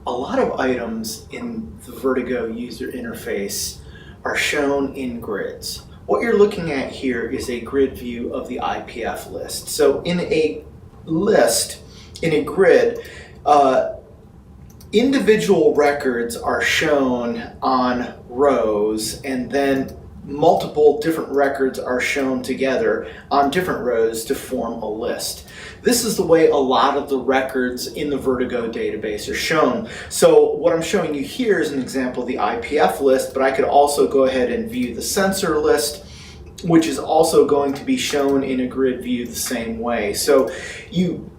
A lot of items in the Vertigo user interface are shown in grids. What you're looking at here is a grid view of the IPF list. So in a list, in a grid, individual records are shown on rows, and then multiple different records are shown together on different rows to form a list. This is the way a lot of the records in the Vertigo database are shown. So what I'm showing you here is an example of the IPF list, but I could also go ahead and view the sensor list, which is also going to be shown in a grid view the same way. So you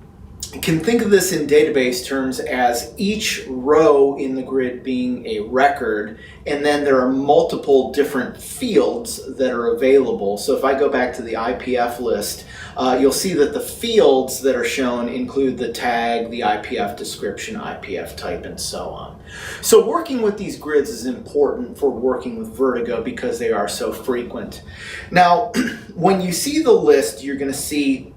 can think of this in database terms as each row in the grid being a record, and then there are multiple different fields that are available. So if I go back to the IPF list, you'll see that the fields that are shown include the tag, the IPF description, IPF type, and so on. So working with these grids is important for working with Vertigo because they are so frequent. Now, when you see the list, you're going to see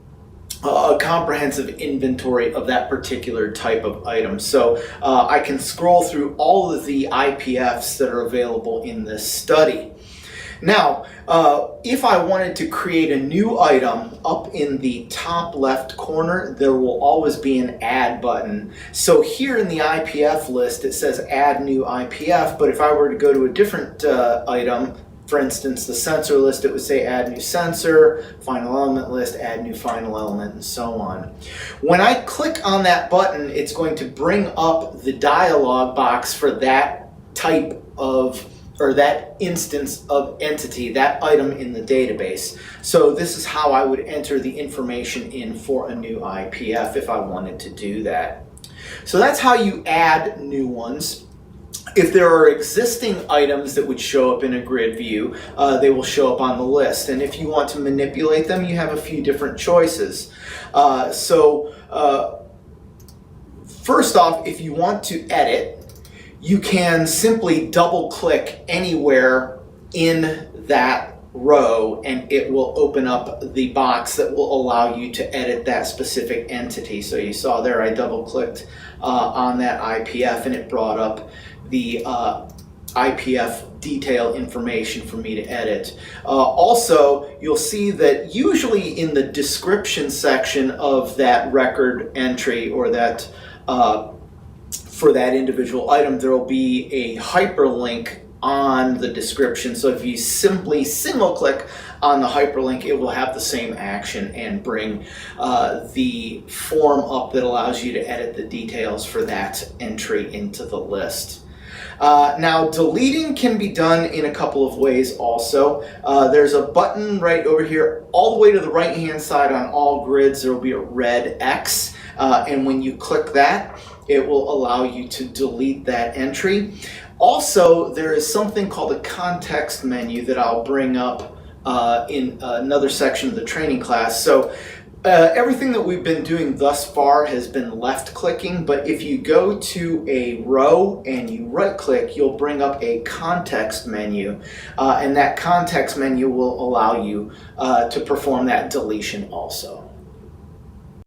a comprehensive inventory of that particular type of item. So I can scroll through all of the IPFs that are available in this study. Now, if I wanted to create a new item, up in the top left corner, there will always be an add button. So here in the IPF list, it says add new IPF, but if I were to go to a different item, for instance, the sensor list, it would say add new sensor, final element list, add new final element, and so on. When I click on that button, it's going to bring up the dialog box for that type of, or that instance of entity, that item in the database. So this is how I would enter the information in for a new IPF if I wanted to do that. So that's how you add new ones. If there are existing items that would show up in a grid view, they will show up on the list. And if you want to manipulate them, you have a few different choices. First off, if you want to edit, you can simply double click anywhere in that row and it will open up the box that will allow you to edit that specific entity. So you saw there I double clicked on that IPF and it brought up the IPF detail information for me to edit. Also, you'll see that usually in the description section of that record entry or that for that individual item, there will be a hyperlink on the description. So if you simply single click on the hyperlink, it will have the same action and bring the form up that allows you to edit the details for that entry into the list. Now, deleting can be done in a couple of ways also. There's a button right over here, all the way to the right-hand side on all grids. There will be a red X, and when you click that, it will allow you to delete that entry. Also, there is something called a context menu that I'll bring up in another section of the training class. So everything that we've been doing thus far has been left clicking, but if you go to a row and you right click, you'll bring up a context menu, and that context menu will allow you to perform that deletion also.